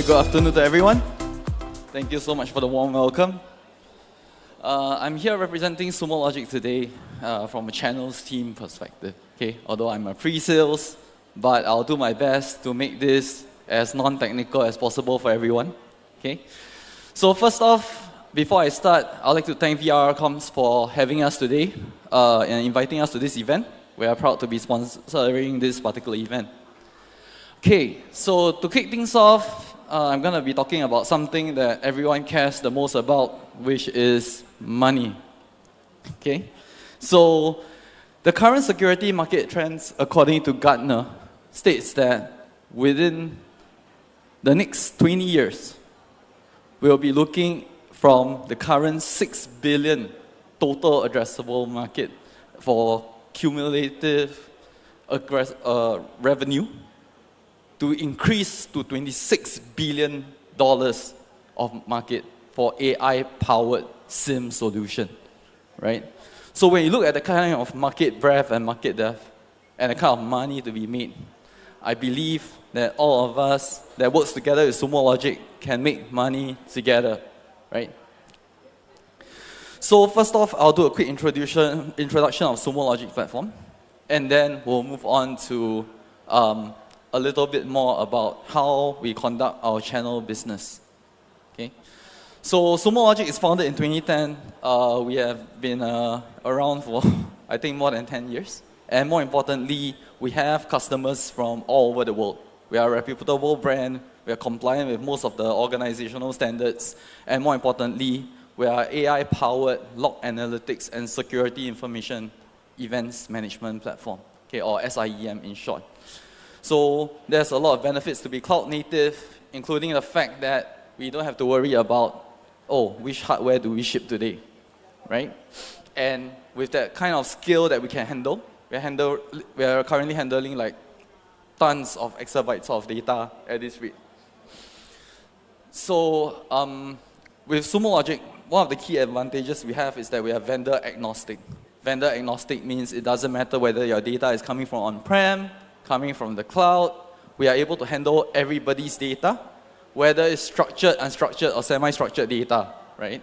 Good afternoon to everyone. Thank you so much for the warm welcome. I'm here representing Sumo Logic today from a channels team perspective. Okay, although I'm a pre-sales, but I'll do my best to make this as non-technical as possible for everyone. Okay, so first off, before I start, I'd like to thank VRCOMM for having us today and inviting us to this event. We are proud to be sponsoring this particular event. Okay, so to kick things off, I'm going to be talking about something that everyone cares the most about, which is money. Okay, so the current security market trends, according to Gartner, states that within the next 20 years, we'll be looking from the current 6 billion total addressable market for cumulative revenue to increase to $26 billion of market for AI-powered SIM solution, right? So when you look at the kind of market breadth and market depth and the kind of money to be made, I believe that all of us that works together with Sumo Logic can make money together, right? So first off, I'll do a quick introduction of Sumo Logic platform, and then we'll move on to a little bit more about how we conduct our channel business. Okay, so Sumo Logic is founded in 2010. We have been around for I think more than 10 years, and more importantly, we have customers from all over the world. We are a reputable brand. We are compliant with most of the organizational standards, and more importantly, we are AI-powered log analytics and security information events management platform, okay, or SIEM in short. So there's a lot of benefits to be cloud native, including the fact that we don't have to worry about, oh, which hardware do we ship today, right? And with that kind of scale that we can handle, we are currently handling like tons of exabytes of data at this rate. So with Sumo Logic, one of the key advantages we have is that we are vendor agnostic. Vendor agnostic means it doesn't matter whether your data is coming from on-prem, coming from the cloud. We are able to handle everybody's data, whether it's structured, unstructured, or semi-structured data, right?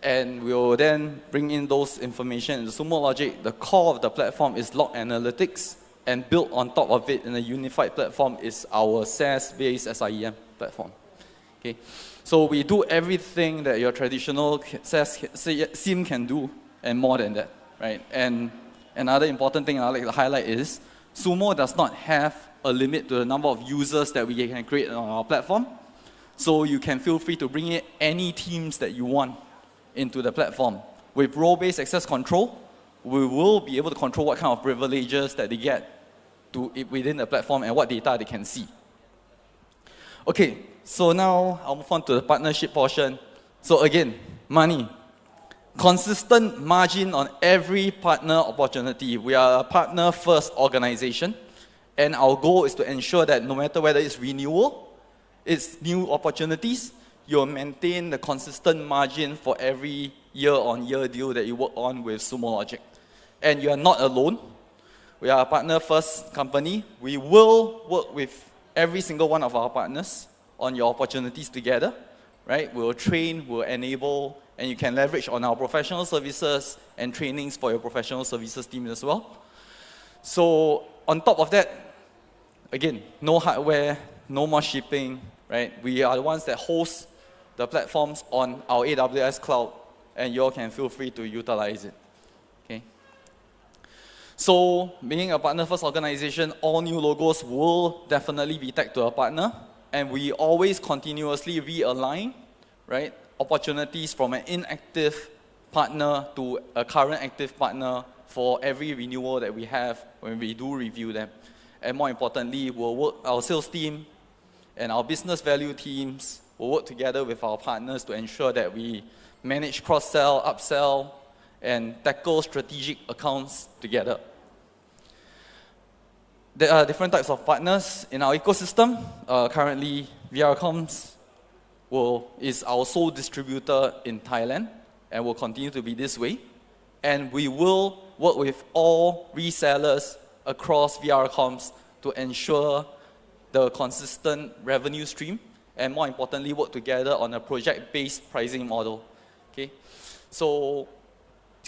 And we'll then bring in those information into Sumo Logic. The core of the platform is log analytics, and built on top of it in a unified platform is our SaaS-based SIEM platform. Okay, so we do everything that your traditional SaaS SIEM can do, and more than that, right? And another important thing I'd like to highlight is Sumo does not have a limit to the number of users that we can create on our platform. So you can feel free to bring in any teams that you want into the platform. With role-based access control, we will be able to control what kind of privileges that they get within the platform and what data they can see. Okay, so now I'll move on to the partnership portion. So again, money. Consistent margin on every partner opportunity. We are a partner-first organization, and our goal is to ensure that no matter whether it's renewal, it's new opportunities, you'll maintain the consistent margin for every year-on-year deal that you work on with Sumo Logic. And you are not alone. We are a partner-first company. We will work with every single one of our partners on your opportunities together, right? We'll train, we'll enable, and you can leverage on our professional services and trainings for your professional services team as well. So on top of that, again, no hardware, no more shipping, right? We are the ones that host the platforms on our AWS cloud, and you all can feel free to utilize it. Okay. So being a partner-first organization, all new logos will definitely be tagged to a partner, and we always continuously realign, right, opportunities from an inactive partner to a current active partner for every renewal that we have when we do review them. And more importantly, we'll work, our sales team and our business value teams will work together with our partners to ensure that we manage cross-sell, upsell, and tackle strategic accounts together. There are different types of partners in our ecosystem. Currently, VRCOMM is our sole distributor in Thailand and will continue to be this way. And we will work with all resellers across VRCOMM to ensure the consistent revenue stream and more importantly, work together on a project-based pricing model. Okay? So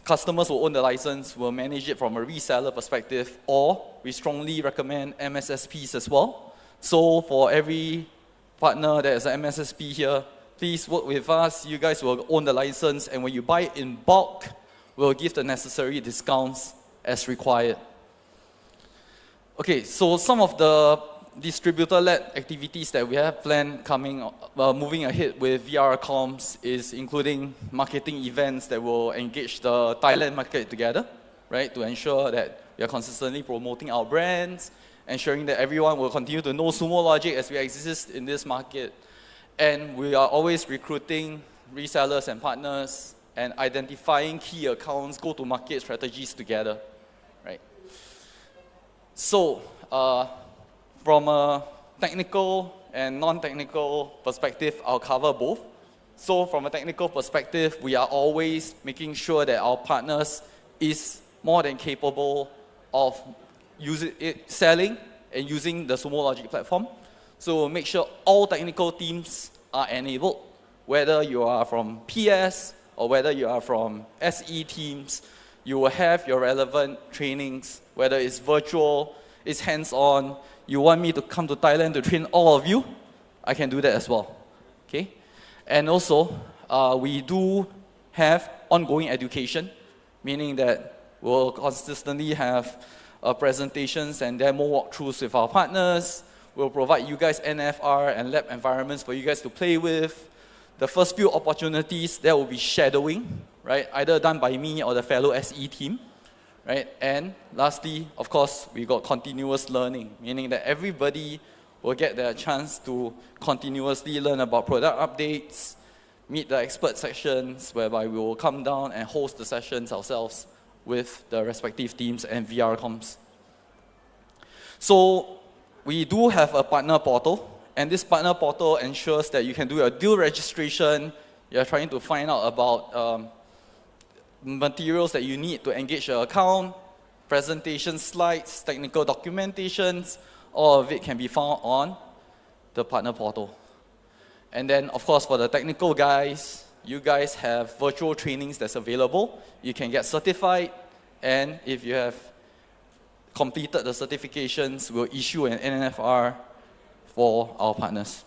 customers will own the license, will manage it from a reseller perspective, or we strongly recommend MSSPs as well. So for every partner that is an MSSP here, please work with us. You guys will own the license, and when you buy it in bulk, we'll give the necessary discounts as required. Okay, so some of the distributor-led activities that we have planned moving ahead with VRCOMMs is including marketing events that will engage the Thailand market together, right, to ensure that we are consistently promoting our brands, ensuring that everyone will continue to know Sumo Logic as we exist in this market. And we are always recruiting resellers and partners and identifying key accounts, go-to-market strategies together, right? So, from a technical and non-technical perspective, I'll cover both. So from a technical perspective, we are always making sure that our partners is more than capable of selling and using the Sumo Logic platform. So we'll make sure all technical teams are enabled, whether you are from PS or whether you are from SE teams, you will have your relevant trainings, whether it's virtual, it's hands-on. You want me to come to Thailand to train all of you? I can do that as well, okay? And also, we do have ongoing education, meaning that we'll consistently have presentations and demo walkthroughs with our partners. We'll provide you guys NFR and lab environments for you guys to play with. The first few opportunities, there will be shadowing, right? Either done by me or the fellow SE team, right? And lastly, of course, we got continuous learning, meaning that everybody will get their chance to continuously learn about product updates, meet the expert sections, whereby we will come down and host the sessions ourselves with the respective teams and VRCOMMs. So we do have a partner portal, and this partner portal ensures that you can do your deal registration. You're trying to find out about materials that you need to engage your account, presentation slides, technical documentations, all of it can be found on the partner portal. And then, of course, for the technical guys, you guys have virtual trainings that's available. You can get certified, and if you have completed the certifications, we'll issue an NFR for our partners.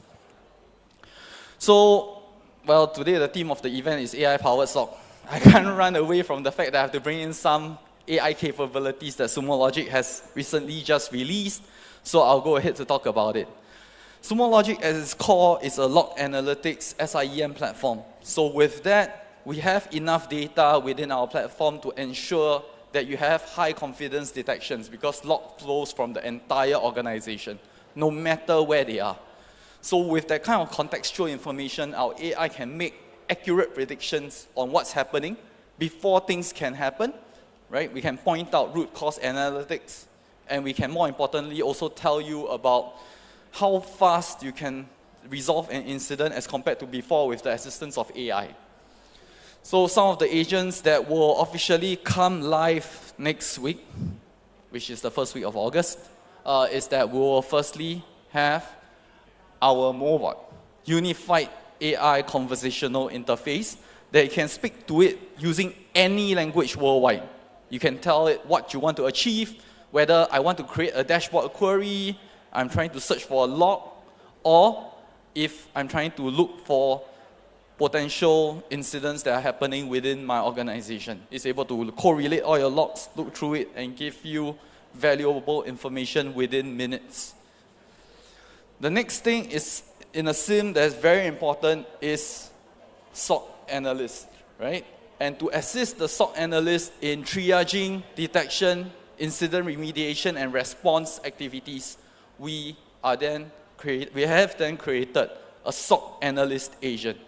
So, well, today the theme of the event is AI-powered SOC. I can't run away from the fact that I have to bring in some AI capabilities that Sumo Logic has recently just released, so I'll go ahead to talk about it. Sumo Logic at its core is a log analytics SIEM platform. So with that, we have enough data within our platform to ensure that you have high confidence detections because log flows from the entire organization, no matter where they are. So with that kind of contextual information, our AI can make accurate predictions on what's happening before things can happen, right? We can point out root cause analytics, and we can, more importantly, also tell you about how fast you can resolve an incident as compared to before with the assistance of AI. So some of the agents that will officially come live next week, which is the first week of August, is that we will firstly have our mobile unified AI conversational interface that you can speak to it using any language worldwide. You can tell it what you want to achieve, whether I want to create a dashboard query, I'm trying to search for a log, or if I'm trying to look for potential incidents that are happening within my organization. It's able to correlate all your logs, look through it, and give you valuable information within minutes. The next thing is, in a SIM that's very important, is SOC analyst, right? And to assist the SOC analyst in triaging, detection, incident remediation, and response activities, we have then created a SOC analyst agent.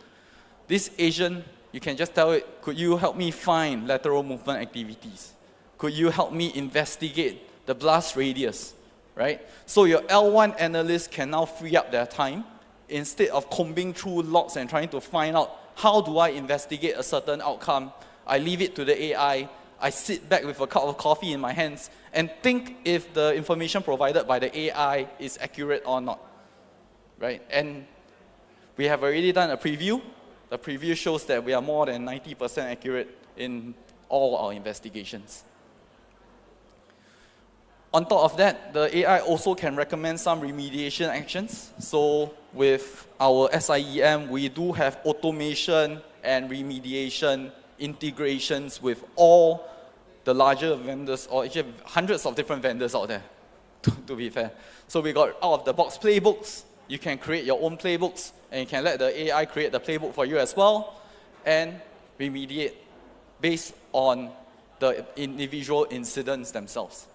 This agent, you can just tell it, could you help me find lateral movement activities? Could you help me investigate the blast radius, right? So your L1 analyst can now free up their time instead of combing through logs and trying to find out how do I investigate a certain outcome. I leave it to the AI. I sit back with a cup of coffee in my hands and think if the information provided by the AI is accurate or not, right? And We have already done a preview. The preview shows that we are more than 90% accurate in all our investigations. On top of that, the AI also can recommend some remediation actions. So with our SIEM, we do have automation and remediation integrations with all the larger vendors, or actually hundreds of different vendors out there, to be fair. So we got out-of-the-box playbooks. You can create your own playbooks, and you can let the AI create the playbook for you as well, and remediate based on the individual incidents themselves.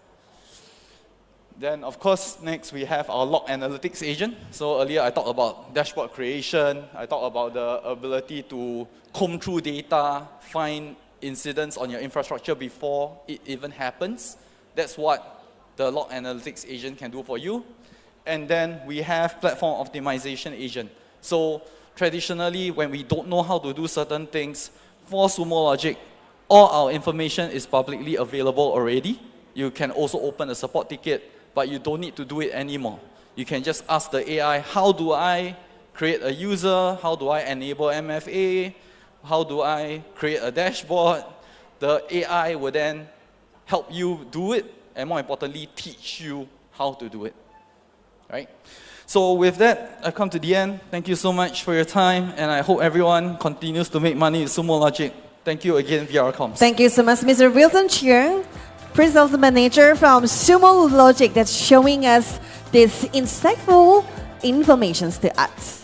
Then, of course, next we have our log analytics agent. So earlier I talked about dashboard creation. I talked about the ability to comb through data, find incidents on your infrastructure before it even happens. That's what the log analytics agent can do for you. And then we have platform optimization agent. So traditionally, when we don't know how to do certain things, for Sumo Logic, all our information is publicly available already. You can also open a support ticket, but you don't need to do it anymore. You can just ask the AI, how do I create a user? How do I enable MFA? How do I create a dashboard? The AI will then help you do it, and more importantly, teach you how to do it. Right? So with that, I've come to the end. Thank you so much for your time, and I hope everyone continues to make money with Sumo Logic. Thank you again, VRCOMM. Thank you so much, Mr. Wilson Cheung, Principal Manager from Sumo Logic, that's showing us this insightful information to us.